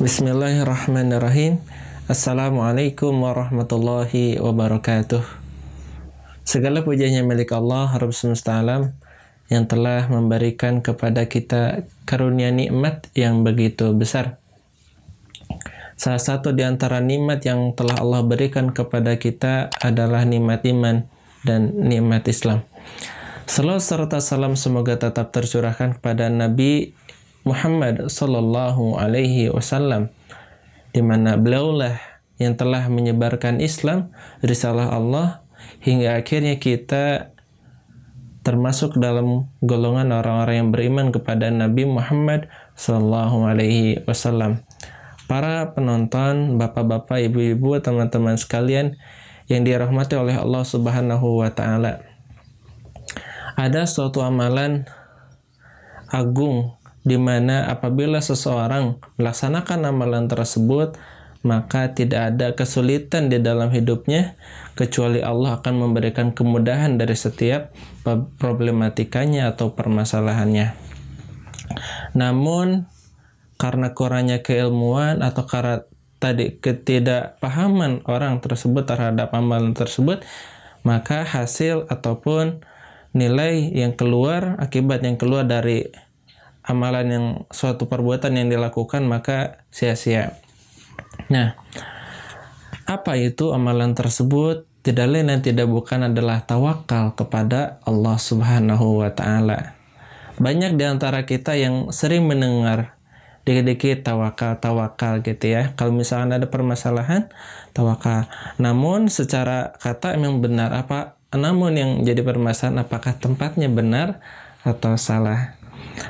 Bismillahirrahmanirrahim. Assalamualaikum warahmatullahi wabarakatuh. Segala pujinya milik Allah Rabb semesta alam yang telah memberikan kepada kita karunia nikmat yang begitu besar. Salah satu di antara nikmat yang telah Allah berikan kepada kita adalah nikmat iman dan nikmat Islam. Salawat serta salam semoga tetap tercurahkan kepada Nabi Muhammad sallallahu alaihi wasallam, di mana beliaulah yang telah menyebarkan Islam, risalah Allah, hingga akhirnya kita termasuk dalam golongan orang-orang yang beriman kepada Nabi Muhammad sallallahu alaihi wasallam. Para penonton, bapak-bapak, ibu-ibu, teman-teman sekalian yang dirahmati oleh Allah Subhanahu wa taala. Ada suatu amalan agung di mana apabila seseorang melaksanakan amalan tersebut, maka tidak ada kesulitan di dalam hidupnya, kecuali Allah akan memberikan kemudahan dari setiap problematikanya atau permasalahannya. Namun, karena kurangnya keilmuan atau karena tadi ketidakpahaman orang tersebut terhadap amalan tersebut, maka hasil ataupun nilai yang keluar, akibat yang keluar dari amalan yang suatu perbuatan yang dilakukan maka sia-sia. Nah, apa itu amalan tersebut? Tidak lain dan tidak bukan adalah tawakal kepada Allah Subhanahu wa taala. Banyak di antara kita yang sering mendengar dikit-dikit tawakal gitu ya. Kalau misalkan ada permasalahan, tawakal. Namun secara kata memang benar apa? Namun yang jadi permasalahan apakah tempatnya benar atau salah?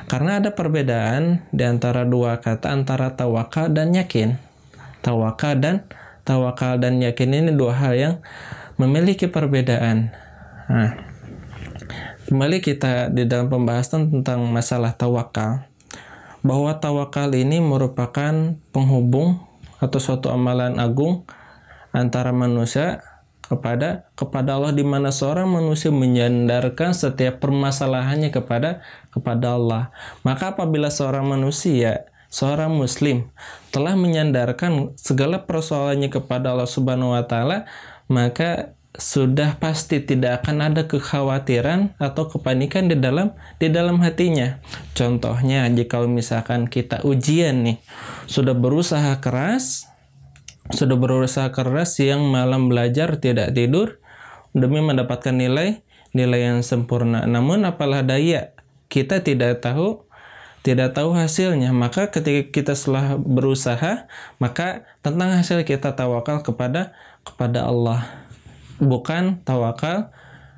Karena ada perbedaan di antara dua kata, antara tawakal dan yakin. Tawakal dan yakin ini dua hal yang memiliki perbedaan. Nah, kembali kita di dalam pembahasan tentang masalah tawakal, bahwa tawakal ini merupakan penghubung atau suatu amalan agung antara manusia kepada Allah, di mana seorang manusia menyandarkan setiap permasalahannya kepada Allah. Maka apabila seorang manusia, seorang muslim telah menyandarkan segala persoalannya kepada Allah Subhanahu wa taala, maka sudah pasti tidak akan ada kekhawatiran atau kepanikan di dalam hatinya. Contohnya, jika misalkan kita ujian nih, sudah berusaha keras siang malam belajar tidak tidur demi mendapatkan nilai yang sempurna. Namun apalah daya, kita tidak tahu hasilnya. Maka ketika kita setelah berusaha, maka tentang hasil kita tawakal kepada Allah. Bukan tawakal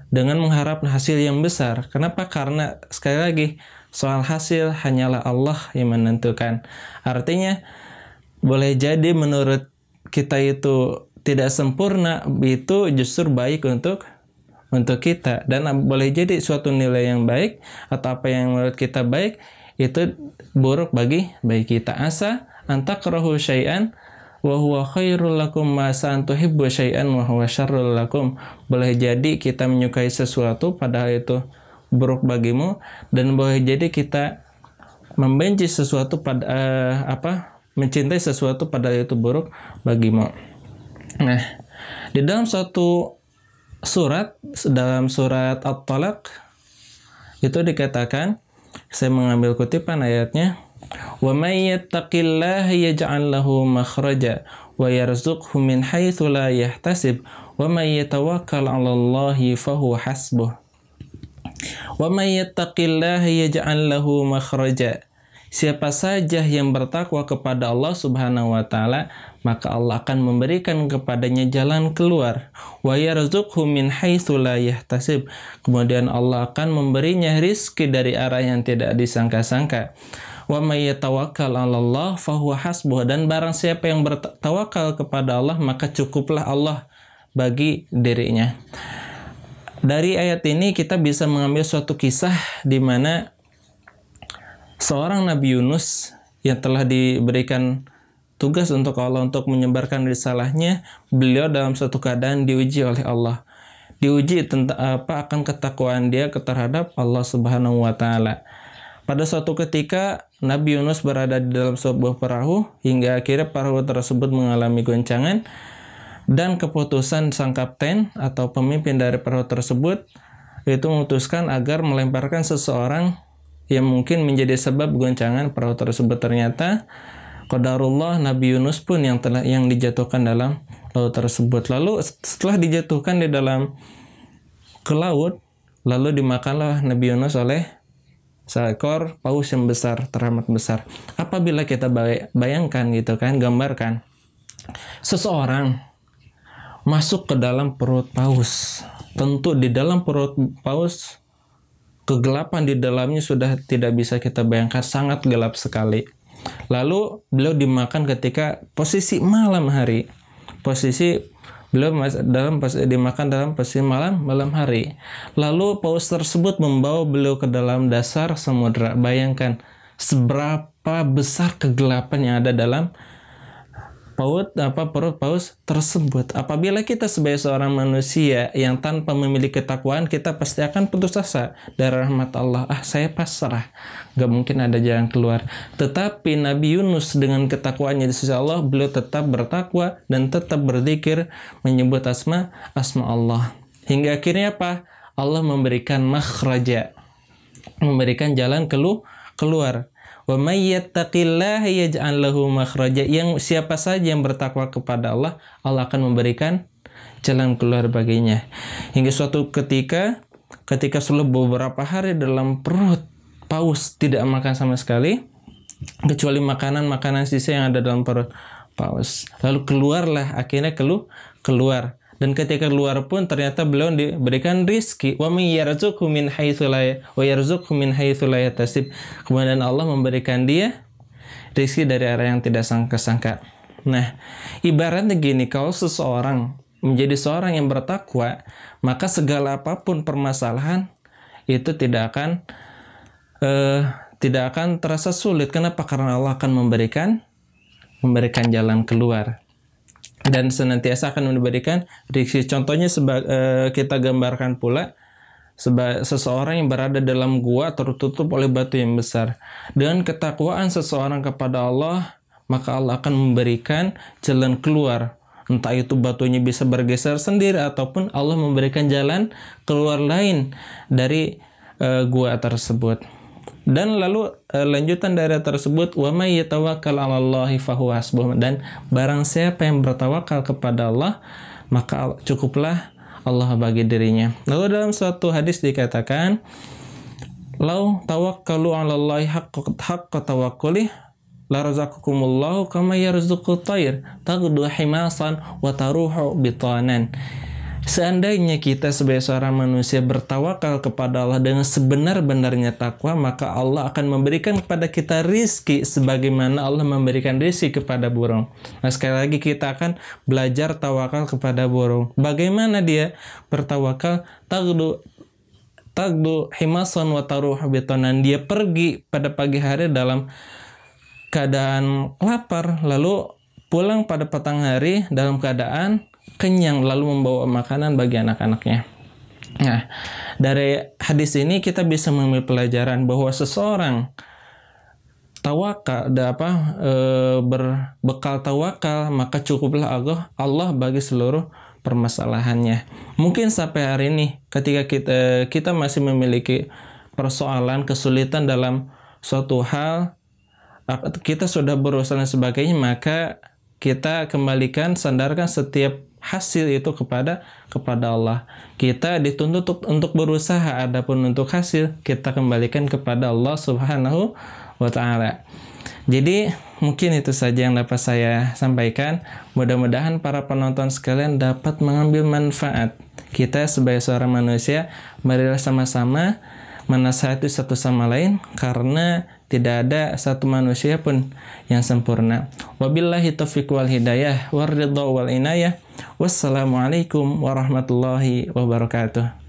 dengan mengharap hasil yang besar. Kenapa? Karena sekali lagi, soal hasil hanyalah Allah yang menentukan. Artinya, boleh jadi menurut kita itu tidak sempurna, itu justru baik untuk kita, dan boleh jadi suatu nilai yang baik atau apa yang menurut kita baik itu buruk bagi kita. Asa antakrahu syai'an wa huwa khairul lakum, ma an tuhibbu syai'an wa huwa syarrul lakum. Boleh jadi kita menyukai sesuatu padahal itu buruk bagimu, dan boleh jadi kita membenci sesuatu mencintai sesuatu padahal itu buruk bagimu. Nah, di dalam suatu surat, dalam surat At-Talaq itu dikatakan, saya mengambil kutipan ayatnya, wa may yattaqillaha yaj'al lahu makhraja wa yarzuqhu min haitsu la yahtasib wa may yatawakkal 'alallahi fahuwa hasbuh. Wa may yattaqillaha yaj'al lahu makhraja. Siapa saja yang bertakwa kepada Allah Subhanahu wa taala, maka Allah akan memberikan kepadanya jalan keluar. Wa yarzuqhu min haitsu la yahtasib. Kemudian Allah akan memberinya rizki dari arah yang tidak disangka-sangka. Wa may yatawakkal 'alallah fahuwa hasbuh. Dan barang siapa yang bertawakal kepada Allah, maka cukuplah Allah bagi dirinya. Dari ayat ini kita bisa mengambil suatu kisah di mana seorang Nabi Yunus yang telah diberikan tugas untuk Allah untuk menyebarkan risalahnya, beliau dalam suatu keadaan diuji oleh Allah. Diuji tentang akan ketakwaan dia terhadap Allah Subhanahu wa taala. Pada suatu ketika Nabi Yunus berada di dalam sebuah perahu hingga akhirnya perahu tersebut mengalami goncangan, dan keputusan sang kapten atau pemimpin dari perahu tersebut itu memutuskan agar melemparkan seseorang yang mungkin menjadi sebab goncangan perahu tersebut. Ternyata qadarullah, Nabi Yunus pun yang dijatuhkan dalam laut tersebut. Lalu setelah dijatuhkan ke laut, lalu dimakanlah Nabi Yunus oleh seekor paus yang besar, teramat besar. Apabila kita bayangkan gitu kan, gambarkan seseorang masuk ke dalam perut paus. Tentu di dalam perut paus kegelapan di dalamnya sudah tidak bisa kita bayangkan, sangat gelap sekali. Lalu beliau dimakan ketika posisi malam hari. Dimakan dalam posisi malam hari. Lalu paus tersebut membawa beliau ke dalam dasar samudra. Bayangkan besar kegelapan yang ada dalam perut paus tersebut. Apabila kita sebagai seorang manusia yang tanpa memiliki ketakwaan, kita pasti akan putus asa dari rahmat Allah. Saya pasrah, gak mungkin ada jalan keluar. Tetapi Nabi Yunus dengan ketakwaannya di sisi Allah, beliau tetap bertakwa dan tetap berzikir, menyebut asma Allah. Hingga akhirnya apa? Allah memberikan makhraja, memberikan jalan keluar. Wa may yattaqillaha yaj'al lahu makhraja. Yang siapa saja yang bertakwa kepada Allah, Allah akan memberikan jalan keluar baginya. Hingga suatu ketika sudah beberapa hari dalam perut paus, tidak makan sama sekali kecuali makanan sisa yang ada dalam perut paus. Lalu akhirnya keluar. Dan ketika keluar pun ternyata beliau diberikan rizki. Wa may yarzuqhu min haitsu la yahtasib. Kemudian Allah memberikan dia rizki dari arah yang tidak sangka-sangka. Nah, ibaratnya gini, kalau seseorang menjadi seorang yang bertakwa, maka segala apapun permasalahan itu tidak akan terasa sulit. Kenapa? Karena Allah akan memberikan jalan keluar. Dan senantiasa akan memberikan rizki. Contohnya kita gambarkan pula seseorang yang berada dalam gua tertutup oleh batu yang besar. Dengan ketakwaan seseorang kepada Allah, maka Allah akan memberikan jalan keluar. Entah itu batunya bisa bergeser sendiri ataupun Allah memberikan jalan keluar lain dari gua tersebut. Dan lalu lanjutan dari tersebut, wa may yatawakkal 'alallahi fahuwa hasbuh. Dan barang siapa yang bertawakal kepada Allah, maka cukuplah Allah bagi dirinya. Lalu dalam suatu hadis dikatakan, lau tawakkalu 'alallahi haqqa tawakkuli la razaqakumullahu kama yarzuqut tayr taghdu himasan wa taruhu bitanan. Seandainya kita sebagai seorang manusia bertawakal kepada Allah dengan sebenar-benarnya takwa, maka Allah akan memberikan kepada kita rizki sebagaimana Allah memberikan rizki kepada burung. Nah, sekali lagi kita akan belajar tawakal kepada burung. Bagaimana dia bertawakal? Tagdu himasan wa taruhu bitanan. Dia pergi pada pagi hari dalam keadaan lapar, lalu pulang pada petang hari dalam keadaan kenyang, lalu membawa makanan bagi anak-anaknya. Nah, dari hadis ini kita bisa mengambil pelajaran bahwa seseorang berbekal tawakal, maka cukuplah Allah bagi seluruh permasalahannya. Mungkin sampai hari ini ketika kita masih memiliki persoalan, kesulitan dalam suatu hal, kita sudah berusaha dan sebagainya, maka kita sandarkan setiap hasil itu kepada Allah. Kita dituntut untuk berusaha, adapun untuk hasil kita kembalikan kepada Allah Subhanahu wa Ta'ala. Jadi mungkin itu saja yang dapat saya sampaikan. Mudah-mudahan para penonton sekalian dapat mengambil manfaat. Kita sebagai seorang manusia, marilah sama-sama menasihati satu sama lain, karena tidak ada satu manusia pun yang sempurna. Wabillahi taufiq wal hidayah war ridha wal inayah. Wassalamualaikum warahmatullahi wabarakatuh.